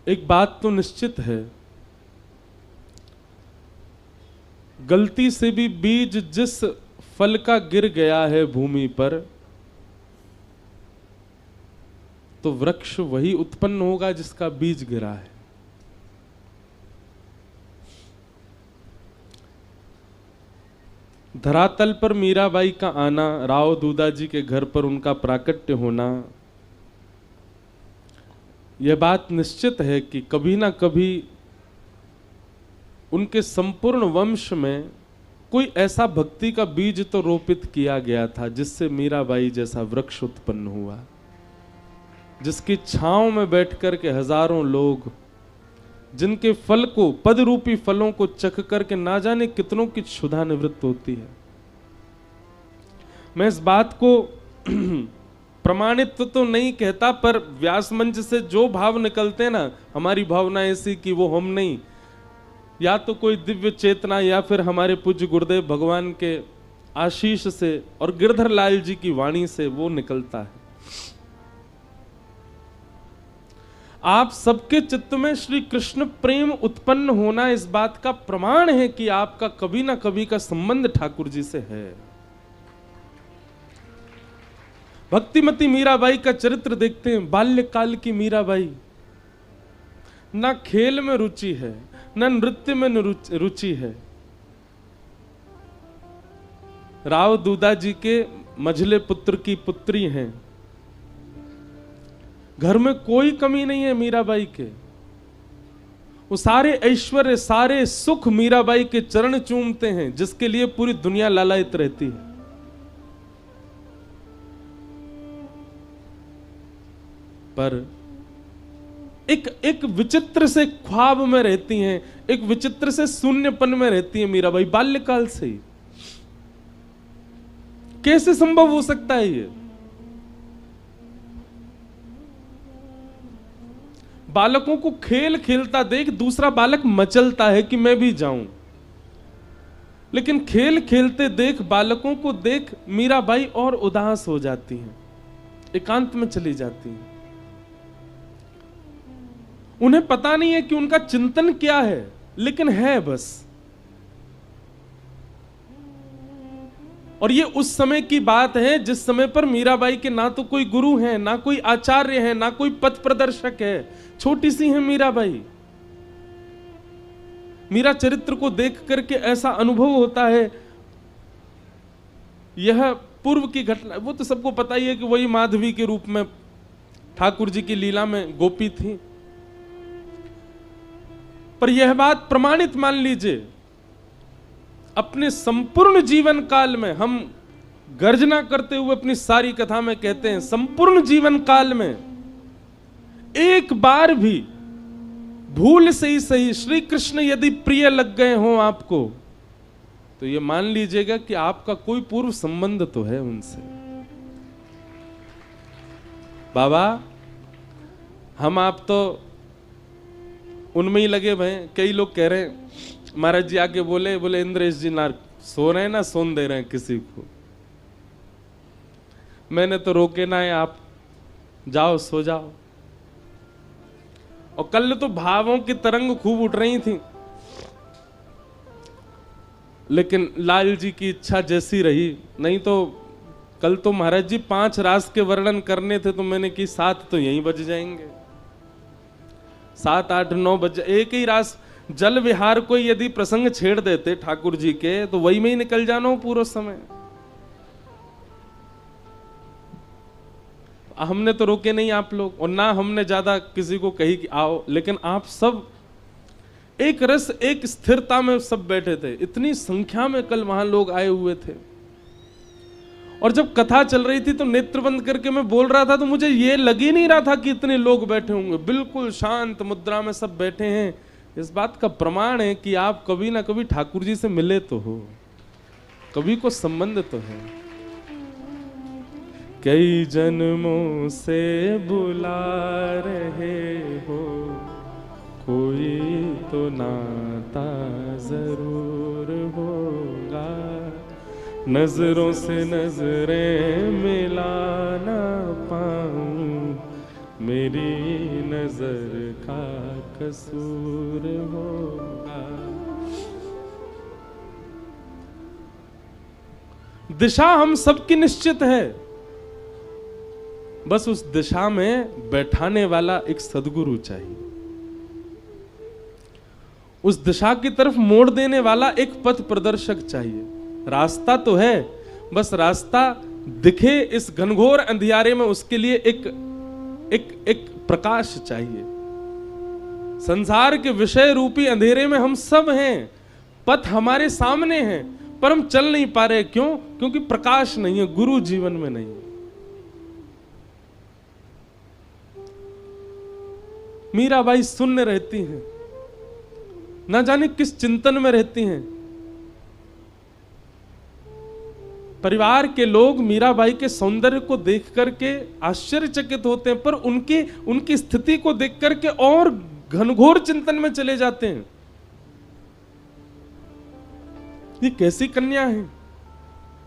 एक बात तो निश्चित है, गलती से भी बीज जिस फल का गिर गया है भूमि पर, तो वृक्ष वही उत्पन्न होगा जिसका बीज गिरा है। धरातल पर मीराबाई का आना, राव दूधा जी के घर पर उनका प्राकट्य होना, यह बात निश्चित है कि कभी ना कभी उनके संपूर्ण वंश में कोई ऐसा भक्ति का बीज तो रोपित किया गया था जिससे मीराबाई जैसा वृक्ष उत्पन्न हुआ, जिसकी छांव में बैठकर के हजारों लोग, जिनके फल को, पद रूपी फलों को चख करके ना जाने कितनों की क्षुधा निवृत्त होती है। मैं इस बात को प्रमाणित तो नहीं कहता, पर व्यास मंच से जो भाव निकलते हैं ना, हमारी भावना ऐसी कि वो हम नहीं, या तो कोई दिव्य चेतना या फिर हमारे पूज्य गुरुदेव भगवान के आशीष से और गिरधर लाल जी की वाणी से वो निकलता है। आप सबके चित्त में श्री कृष्ण प्रेम उत्पन्न होना इस बात का प्रमाण है कि आपका कभी ना कभी का संबंध ठाकुर जी से है। भक्तिमती मीराबाई का चरित्र देखते हैं। बाल्यकाल की मीराबाई, ना खेल में रुचि है, ना नृत्य में रुचि है। राव दूधा जी के मझले पुत्र की पुत्री हैं। घर में कोई कमी नहीं है मीराबाई के। वो सारे ऐश्वर्य, सारे सुख मीराबाई के चरण चूमते हैं, जिसके लिए पूरी दुनिया लालायित रहती है। पर एक विचित्र से ख्वाब में रहती हैं, एक विचित्र से शून्यपन में रहती है मीराबाई बाल्यकाल से ही। कैसे संभव हो सकता है ये? बालकों को खेल खेलता देख दूसरा बालक मचलता है कि मैं भी जाऊं, लेकिन खेल खेलते देख, बालकों को देख मीराबाई और उदास हो जाती हैं, एकांत में चली जाती हैं। उन्हें पता नहीं है कि उनका चिंतन क्या है, लेकिन है बस। और ये उस समय की बात है जिस समय पर मीराबाई के ना तो कोई गुरु है, ना कोई आचार्य है, ना कोई पथ प्रदर्शक है। छोटी सी है मीराबाई। मीरा चरित्र को देख करके ऐसा अनुभव होता है, यह पूर्व की घटना। वो तो सबको पता ही है कि वही माधवी के रूप में ठाकुर जी की लीला में गोपी थी, पर यह बात प्रमाणित मान लीजिए, अपने संपूर्ण जीवन काल में, हम गर्जना करते हुए अपनी सारी कथा में कहते हैं, संपूर्ण जीवन काल में एक बार भी भूल से ही सही श्री कृष्ण यदि प्रिय लग गए हों आपको, तो ये मान लीजिएगा कि आपका कोई पूर्व संबंध तो है उनसे। बाबा, हम आप तो उनमें ही लगे भय। कई लोग कह रहे हैं, महाराज जी आके बोले इंद्रेश जी ना सो रहे हैं, ना सोन दे रहे हैं किसी को। मैंने तो रोके ना है, आप जाओ सो जाओ। और कल तो भावों की तरंग खूब उठ रही थी, लेकिन लाल जी की इच्छा जैसी रही। नहीं तो कल तो महाराज जी 5 रास के वर्णन करने थे, तो मैंने की 7 तो यहीं बज जाएंगे, 7, 8, 9 बज। एक ही रास जल विहार को यदि प्रसंग छेड़ देते ठाकुर जी के, तो वही में ही निकल जाना हो पूरा समय। हमने तो रोके नहीं आप लोग, और ना हमने ज्यादा किसी को कही कि आओ, लेकिन आप सब एक रस, एक स्थिरता में सब बैठे थे। इतनी संख्या में कल वहां लोग आए हुए थे, और जब कथा चल रही थी तो नेत्र बंद करके मैं बोल रहा था, तो मुझे ये लग ही नहीं रहा था कि इतने लोग बैठे होंगे। बिल्कुल शांत मुद्रा में सब बैठे हैं। इस बात का प्रमाण है कि आप कभी ना कभी ठाकुर जी से मिले तो हो, कभी को संबंध तो है। कई जन्मों से बुला रहे हो, कोई तो नाता जरूर होगा, नजरों से नजरें मिला ना पाऊं, मेरी नजर का कसूर होगा। दिशा हम सबकी निश्चित है, बस उस दिशा में बैठाने वाला एक सद्गुरु चाहिए, उस दिशा की तरफ मोड़ देने वाला एक पथ प्रदर्शक चाहिए। रास्ता तो है, बस रास्ता दिखे इस घनघोर अंधियारे में, उसके लिए एक प्रकाश चाहिए। संसार के विषय रूपी अंधेरे में हम सब हैं, पथ हमारे सामने है, पर हम चल नहीं पा रहे। क्यों? क्योंकि प्रकाश नहीं है, गुरु जीवन में नहीं है। मीराबाई शून्य रहती हैं, ना जाने किस चिंतन में रहती हैं। परिवार के लोग मीराबाई के सौंदर्य को देख करके आश्चर्यचकित होते हैं, पर उनकी स्थिति को देख करके और घनघोर चिंतन में चले जाते हैं। ये कैसी कन्या है,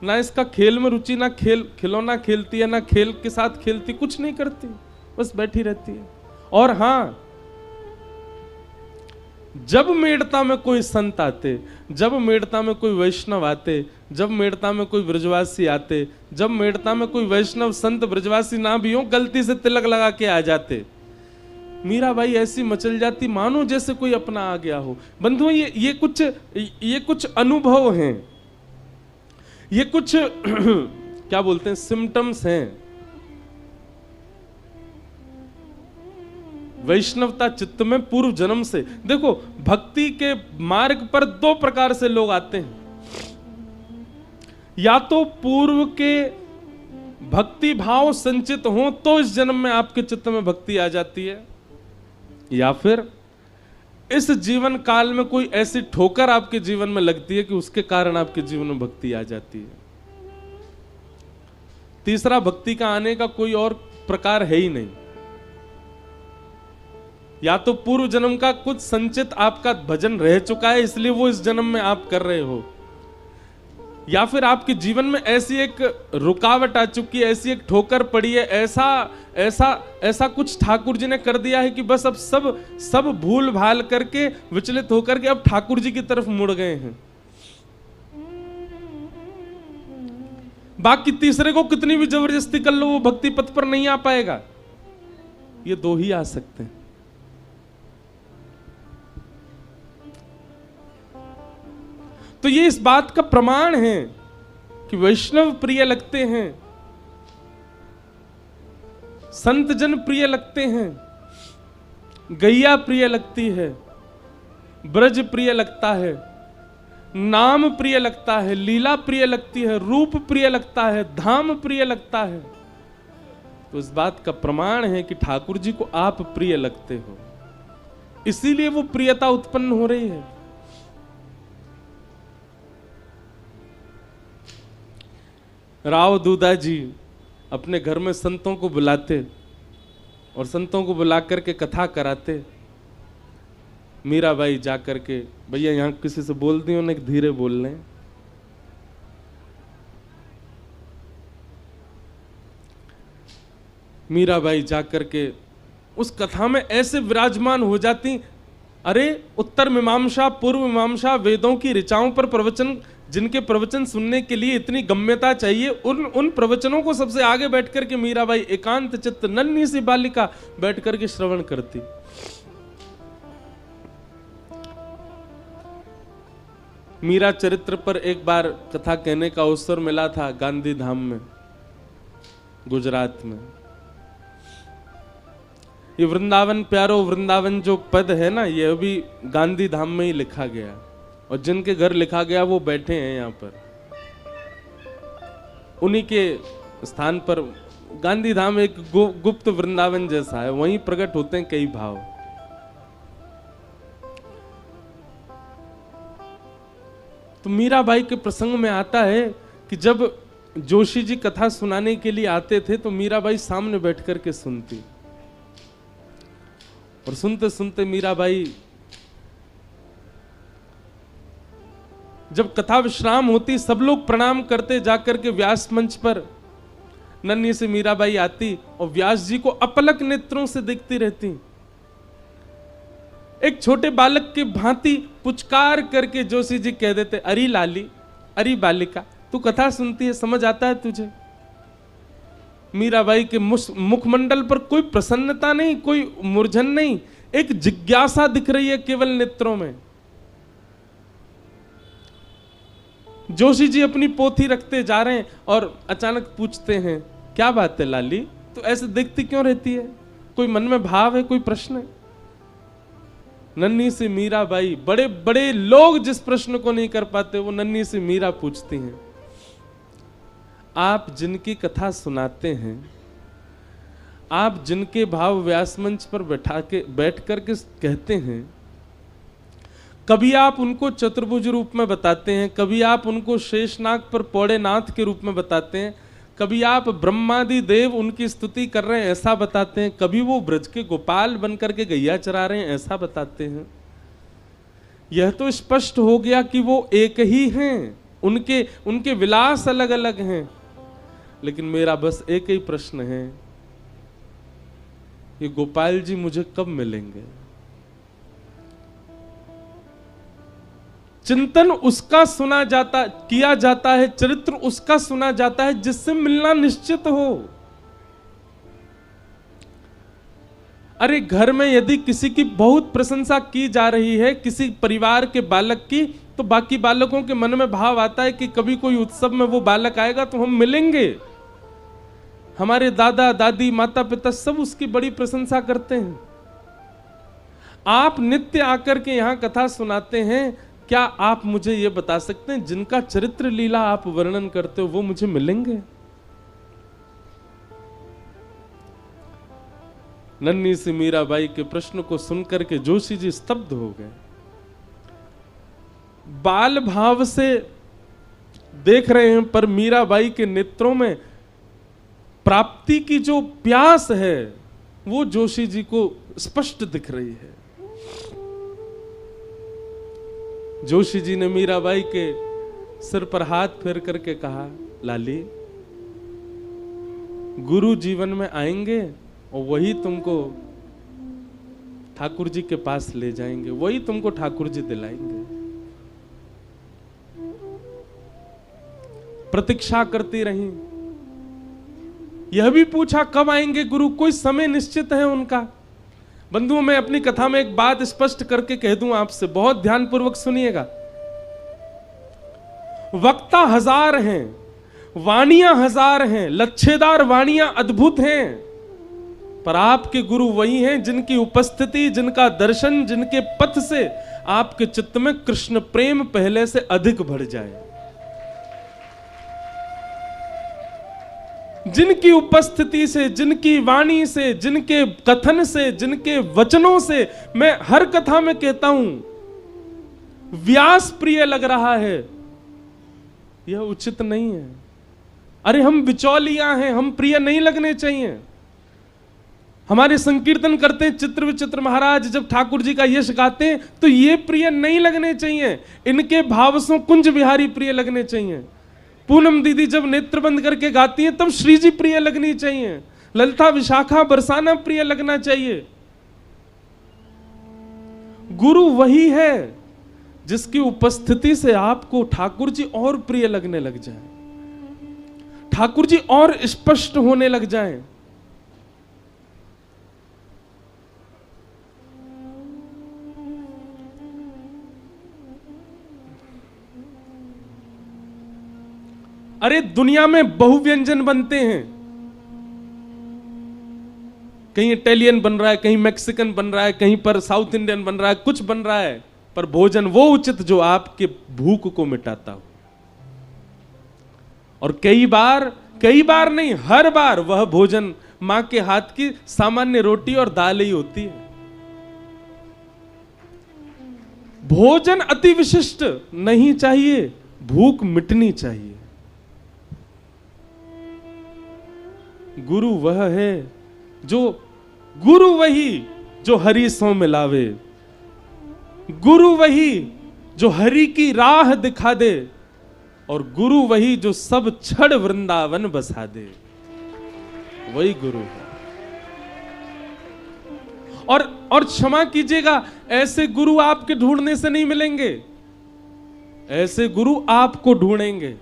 ना इसका खेल में रुचि, ना खिलौना खेलती है, ना खेल के साथ खेलती, कुछ नहीं करती, बस बैठी रहती है। और हां, जब मेड़ता में कोई संत आते, जब मेड़ता में कोई वैष्णव आते, जब मेड़ता में कोई ब्रजवासी आते, जब मेड़ता में कोई वैष्णव संत ब्रजवासी ना भी हो, गलती से तिलक लगा के आ जाते, मीराबाई ऐसी मचल जाती मानो जैसे कोई अपना आ गया हो। बंधुओं, ये कुछ अनुभव हैं, ये कुछ क्या बोलते हैं, सिम्टम्स हैं। वैष्णवता चित्त में पूर्व जन्म से। देखो, भक्ति के मार्ग पर दो प्रकार से लोग आते हैं, या तो पूर्व के भक्ति भाव संचित हो तो इस जन्म में आपके चित्त में भक्ति आ जाती है, या फिर इस जीवन काल में कोई ऐसी ठोकर आपके जीवन में लगती है कि उसके कारण आपके जीवन में भक्ति आ जाती है। तीसरा भक्ति का आने का कोई और प्रकार है ही नहीं। या तो पूर्व जन्म का कुछ संचित आपका भजन रह चुका है, इसलिए वो इस जन्म में आप कर रहे हो, या फिर आपके जीवन में ऐसी एक रुकावट आ चुकी है, ऐसी एक ठोकर पड़ी है, ऐसा कुछ ठाकुर जी ने कर दिया है कि बस अब सब भूल भाल करके विचलित होकर के अब ठाकुर जी की तरफ मुड़ गए हैं। बाकी तीसरे को कितनी भी जबरदस्ती कर लो, वो भक्ति पथ पर नहीं आ पाएगा। ये दो ही आ सकते हैं। तो ये इस बात का प्रमाण है कि वैष्णव प्रिय लगते हैं, संत जन प्रिय लगते हैं, गैया प्रिय लगती है, ब्रज प्रिय लगता है, नाम प्रिय लगता है, लीला प्रिय लगती है, रूप प्रिय लगता है, धाम प्रिय लगता है। तो इस बात का प्रमाण है कि ठाकुर जी को आप प्रिय लगते हो, इसीलिए वो प्रियता उत्पन्न हो रही है। राव दूधा जी अपने घर में संतों को बुलाते और संतों को बुला करके कथा कराते। मीराबाई जा करके, भैया यहां किसी से बोल दी, उन्हें धीरे बोल लें। मीराबाई जा करके उस कथा में ऐसे विराजमान हो जाती, अरे उत्तर मीमांसा पूर्व मीमांसा वेदों की ऋचाओं पर प्रवचन, जिनके प्रवचन सुनने के लिए इतनी गम्यता चाहिए, उन प्रवचनों को सबसे आगे बैठ करके मीराबाई एकांत चित्त नन्ही सी बालिका बैठ करके श्रवण करती। मीरा चरित्र पर एक बार कथा कहने का अवसर मिला था गांधी धाम में, गुजरात में। ये वृंदावन प्यारो वृंदावन जो पद है ना, ये अभी गांधी धाम में ही लिखा गया, और जिनके घर लिखा गया वो बैठे हैं यहाँ पर। उन्हीं के स्थान पर गांधी धाम एक गुप्त वृंदावन जैसा है, वहीं प्रकट होते हैं कई भाव। तो मीराबाई के प्रसंग में आता है कि जब जोशी जी कथा सुनाने के लिए आते थे तो मीराबाई सामने बैठ करके सुनती, और सुनते सुनते मीराबाई, जब कथा विश्राम होती, सब लोग प्रणाम करते जाकर के व्यास मंच पर, नन्ही सी मीराबाई आती और व्यास जी को अपलक नेत्रों से देखती रहती। एक छोटे बालक के भांति पुचकार करके जोशी जी कह देते, अरे लाली, अरे बालिका, तू कथा सुनती है, समझ आता है तुझे? मीराबाई के मुखमंडल पर कोई प्रसन्नता नहीं, कोई मूर्छन नहीं, एक जिज्ञासा दिख रही है केवल नेत्रों में। जोशी जी अपनी पोथी रखते जा रहे हैं और अचानक पूछते हैं, क्या बात है लाली, तो ऐसे देखती क्यों रहती है? कोई मन में भाव है, कोई प्रश्न है? नन्ही सी मीराबाई, बड़े बड़े लोग जिस प्रश्न को नहीं कर पाते वो नन्ही सी मीरा पूछती हैं। आप जिनकी कथा सुनाते हैं, आप जिनके भाव व्यास मंच पर बैठ करके कहते हैं, कभी आप उनको चतुर्भुज रूप में बताते हैं, कभी आप उनको शेषनाग पर पौड़े नाथ के रूप में बताते हैं, कभी आप ब्रह्मादि देव उनकी स्तुति कर रहे हैं ऐसा बताते हैं, कभी वो ब्रज के गोपाल बन करके गैया चरा रहे हैं ऐसा बताते हैं। यह तो स्पष्ट हो गया कि वो एक ही हैं, उनके विलास अलग अलग हैं। लेकिन मेरा बस एक ही प्रश्न है, ये गोपाल जी मुझे कब मिलेंगे? चिंतन उसका किया जाता है, चरित्र उसका सुना जाता है जिससे मिलना निश्चित हो। अरे घर में यदि किसी की बहुत प्रशंसा की जा रही है, किसी परिवार के बालक की, तो बाकी बालकों के मन में भाव आता है कि कभी कोई उत्सव में वो बालक आएगा तो हम मिलेंगे। हमारे दादा दादी माता पिता सब उसकी बड़ी प्रशंसा करते हैं। आप नित्य आकर के यहां कथा सुनाते हैं, क्या आप मुझे यह बता सकते हैं जिनका चरित्र लीला आप वर्णन करते हो वो मुझे मिलेंगे? नन्ही सी मीराबाई के प्रश्न को सुनकर के जोशी जी स्तब्ध हो गए। बाल भाव से देख रहे हैं पर मीराबाई के नेत्रों में प्राप्ति की जो प्यास है वो जोशी जी को स्पष्ट दिख रही है। जोशी जी ने मीराबाई के सिर पर हाथ फेर करके कहा, लाली, गुरु जीवन में आएंगे और वही तुमको ठाकुर जी के पास ले जाएंगे, वही तुमको ठाकुर जी दिलाएंगे। प्रतीक्षा करती रही। यह भी पूछा कब आएंगे गुरु, कोई समय निश्चित है उनका? बंधुओं, मैं अपनी कथा में एक बात स्पष्ट करके कह दूं आपसे, बहुत ध्यानपूर्वक सुनिएगा। वक्ता हजार हैं, वाणियां हजार हैं, लच्छेदार वाणियां अद्भुत हैं, पर आपके गुरु वही हैं जिनकी उपस्थिति, जिनका दर्शन, जिनके पथ से आपके चित्त में कृष्ण प्रेम पहले से अधिक बढ़ जाए। जिनकी उपस्थिति से, जिनकी वाणी से, जिनके कथन से, जिनके वचनों से मैं हर कथा में कहता हूं व्यास प्रिय लग रहा है, यह उचित नहीं है। अरे हम बिचौलिया हैं, हम प्रिय नहीं लगने चाहिए। हमारे संकीर्तन करते हैं चित्र विचित्र महाराज जब ठाकुर जी का यश गाते हैं तो ये प्रिय नहीं लगने चाहिए, इनके भावसों कुंज बिहारी प्रिय लगने चाहिए। पूनम दीदी जब नेत्र बंद करके गाती हैं तब श्री जी प्रिय लगनी चाहिए, ललिता विशाखा बरसाना प्रिय लगना चाहिए। गुरु वही है जिसकी उपस्थिति से आपको ठाकुर जी और प्रिय लगने लग जाए, ठाकुर जी और स्पष्ट होने लग जाएं। अरे दुनिया में बहुव्यंजन बनते हैं, कहीं इटालियन बन रहा है, कहीं मैक्सिकन बन रहा है, कहीं पर साउथ इंडियन बन रहा है, कुछ बन रहा है, पर भोजन वो उचित जो आपके भूख को मिटाता हो। और कई बार नहीं, हर बार वह भोजन मां के हाथ की सामान्य रोटी और दाल ही होती है। भोजन अति विशिष्ट नहीं चाहिए, भूख मिटनी चाहिए। गुरु वह है गुरु वही जो हरि सो मिलावे, गुरु वही जो हरि की राह दिखा दे, और गुरु वही जो सब छड़ वृंदावन बसा दे। वही गुरु है। और क्षमा कीजिएगा, ऐसे गुरु आपके ढूंढने से नहीं मिलेंगे, ऐसे गुरु आपको ढूंढेंगे,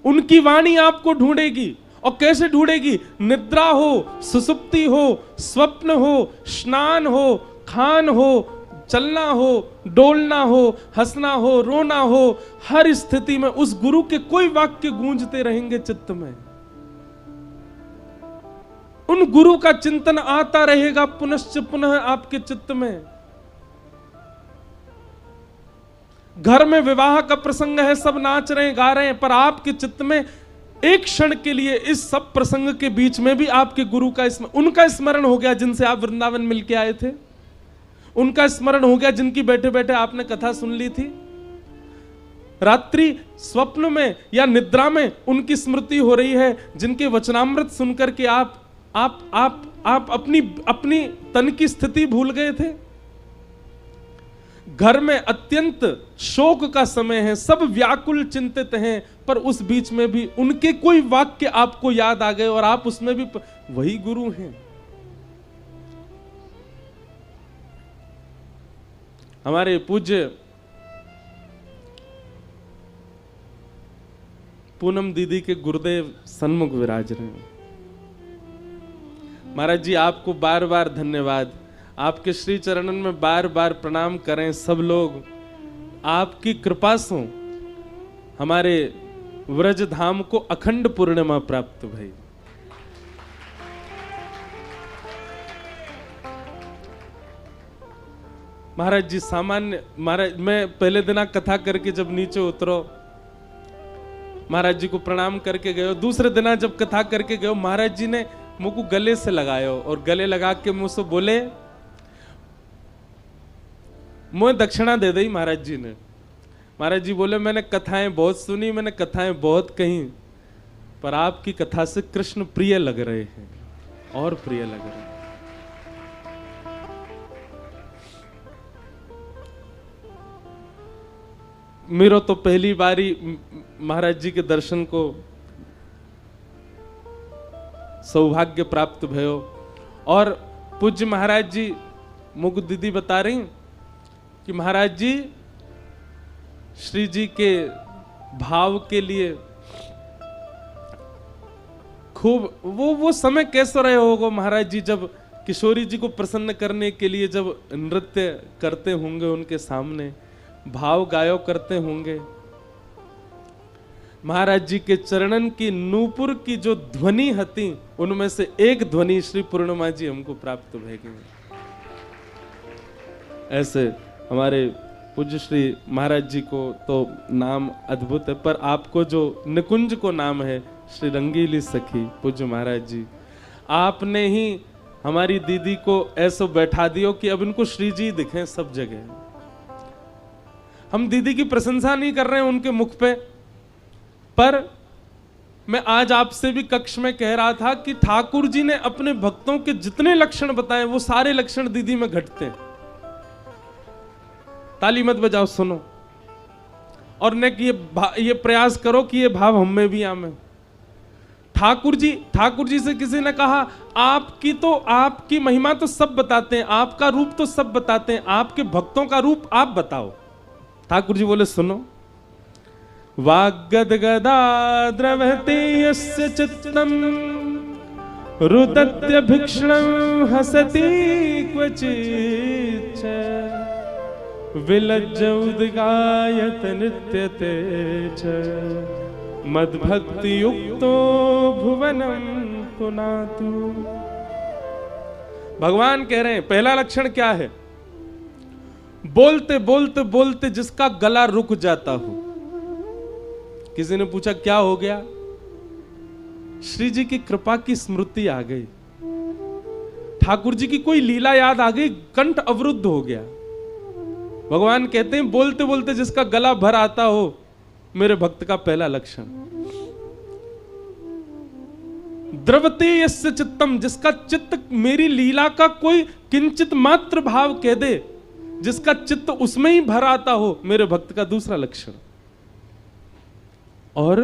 उनकी वाणी आपको ढूंढेगी। और कैसे ढूंढेगी? निद्रा हो, सुसुप्ति हो, स्वप्न हो, स्नान हो, खान हो, चलना हो, डोलना हो, हंसना हो, रोना हो, हर स्थिति में उस गुरु के कोई वाक्य गूंजते रहेंगे चित्त में। उन गुरु का चिंतन आता रहेगा पुनश्च पुनः आपके चित्त में। घर में विवाह का प्रसंग है, सब नाच रहे हैं, गा रहे हैं, पर आपके चित्त में एक क्षण के लिए इस सब प्रसंग के बीच में भी आपके गुरु का उनका स्मरण हो गया, जिनसे आप वृंदावन मिलके आए थे। उनका स्मरण हो गया, जिनकी बैठे बैठे आपने कथा सुन ली थी। रात्रि स्वप्न में या निद्रा में उनकी स्मृति हो रही है, जिनके वचनामृत सुनकर के आप अपनी तन की स्थिति भूल गए थे। घर में अत्यंत शोक का समय है, सब व्याकुल चिंतित हैं, पर उस बीच में भी उनके कोई वाक्य आपको याद आ गए और आप उसमें भी वही गुरु हैं। हमारे पूज्य पूनम दीदी के गुरुदेव सन्मुख विराज रहे हैं। महाराज जी, आपको बार बार धन्यवाद। आपके श्री चरणन में बार बार प्रणाम करें सब लोग। आपकी कृपा से हमारे व्रज धाम को अखंड पूर्णिमा प्राप्त भई। महाराज जी सामान्य, महाराज मैं पहले दिन कथा करके जब नीचे उतरो, महाराज जी को प्रणाम करके गयो। दूसरे दिन जब कथा करके गयो, महाराज जी ने मुझको गले से लगायो और गले लगा के मुझसे बोले, मुझे दक्षिणा दे दी महाराज जी ने। महाराज जी बोले, मैंने कथाएं बहुत सुनी, मैंने कथाएं बहुत कही, पर आपकी कथा से कृष्ण प्रिय लग रहे हैं और प्रिय लग रहे हैं। मेरा तो पहली बारी महाराज जी के दर्शन को सौभाग्य प्राप्त भयो। और पूज्य महाराज जी मुझको दीदी बता रही कि महाराज जी श्री जी के भाव के लिए खूब वो समय कैसे रहे होगा महाराज जी, जब किशोरी जी को प्रसन्न करने के लिए जब नृत्य करते होंगे, उनके सामने भाव गायो करते होंगे। महाराज जी के चरणन की नूपुर की जो ध्वनि हती, उनमें से एक ध्वनि श्री पूर्णिमा जी हमको प्राप्त भएगी। ऐसे हमारे पूज्य श्री महाराज जी को तो नाम अद्भुत है, पर आपको जो निकुंज को नाम है श्री रंगीली सखी पूज्य महाराज जी, आपने ही हमारी दीदी को ऐसा बैठा दियो कि अब इनको श्री जी दिखे सब जगह। हम दीदी की प्रशंसा नहीं कर रहे हैं उनके मुख पे, पर मैं आज आपसे भी कक्ष में कह रहा था कि ठाकुर जी ने अपने भक्तों के जितने लक्षण बताए, वो सारे लक्षण दीदी में घटते हैं। ताली मत बजाओ, सुनो, और ने ये प्रयास करो कि ये भाव हम में भी आवे। ठाकुर जी से किसी ने कहा, आपकी महिमा तो सब बताते हैं, आपका रूप तो सब बताते हैं, आपके भक्तों का रूप आप बताओ। ठाकुर जी बोले, सुनो, वाग्गदगदा द्रवते यस्य चित्तम रुदत्य भिक्षणं हसति क्वचित् विलज्ज उद्गायत नृत्यते च मद्भक्ति युक्तो भुवनं पुनातु। भगवान कह रहे हैं, पहला लक्षण क्या है? बोलते बोलते बोलते जिसका गला रुक जाता हो। किसी ने पूछा क्या हो गया? श्री जी की कृपा की स्मृति आ गई, ठाकुर जी की कोई लीला याद आ गई, कंठ अवरुद्ध हो गया। भगवान कहते हैं बोलते बोलते जिसका गला भर आता हो, मेरे भक्त का पहला लक्षण। द्रवते यस्य चित्तम, जिसका चित्त मेरी लीला का कोई किंचित मात्र भाव कह दे, जिसका चित्त उसमें ही भर आता हो, मेरे भक्त का दूसरा लक्षण। और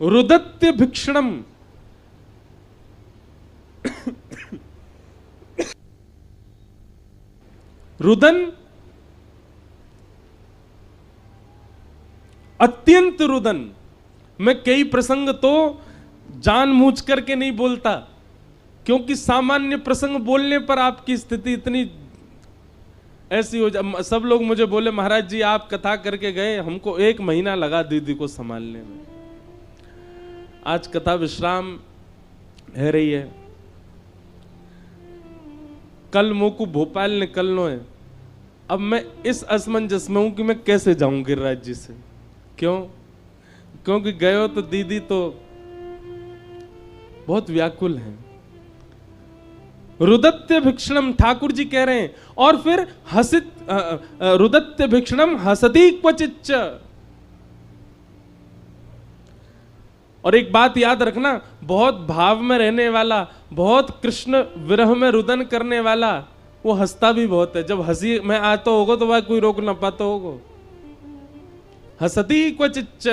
रुदत्य भिक्षणम, रुदन अत्यंत रुदन। मैं कई प्रसंग तो जानबूझ करके नहीं बोलता, क्योंकि सामान्य प्रसंग बोलने पर आपकी स्थिति इतनी ऐसी हो जा। सब लोग मुझे बोले महाराज जी आप कथा करके गए, हमको 1 महीना लगा दीदी को संभालने में। आज कथा विश्राम है रही है, कल मोकू भोपाल निकलना है। अब मैं इस असमंजस में हूं कि मैं कैसे जाऊं गिरिराज जी से। क्यों? क्योंकि गए हो तो दीदी तो बहुत व्याकुल हैं। रुदत्य भिक्षणम, ठाकुर जी कह रहे हैं। और फिर हसित रुदत्य भिक्षणम हसती क्वचिच्च। और एक बात याद रखना, बहुत भाव में रहने वाला, बहुत कृष्ण विरह में रुदन करने वाला, वो हंसता भी बहुत है। जब हंसी में आता होगा तो वह कोई रोक ना पाता होगा। हसती क्वचिच्च।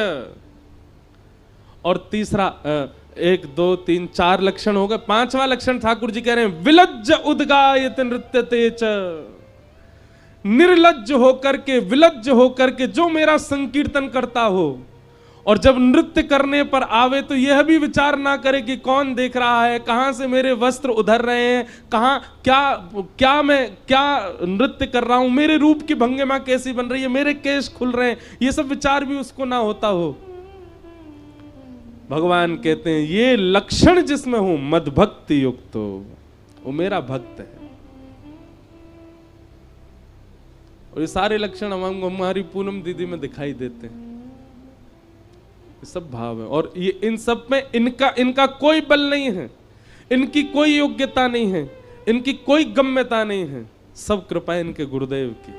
और तीसरा 1 2 3 4 लक्षण हो गए। 5वां लक्षण ठाकुर जी कह रहे हैं विलज्ज उद्गायत नृत्यते च। निर्लज्ज होकर के, विलज्ज होकर के जो मेरा संकीर्तन करता हो, और जब नृत्य करने पर आवे तो यह भी विचार ना करे कि कौन देख रहा है, कहां से मेरे वस्त्र उधर रहे हैं, कहां क्या मैं क्या नृत्य कर रहा हूं, मेरे रूप की भंगिमा कैसी बन रही है, मेरे केश खुल रहे हैं, ये सब विचार भी उसको ना होता हो। भगवान कहते हैं ये लक्षण जिसमें हो मद भक्ति युक्त हो, वो मेरा भक्त है। और ये सारे लक्षण हमारी पूनम दीदी में दिखाई देते हैं। ये सब भाव है। और ये इन सब में इनका कोई बल नहीं है, इनकी कोई योग्यता नहीं है, इनकी कोई गम्यता नहीं है, सब कृपा इनके गुरुदेव की।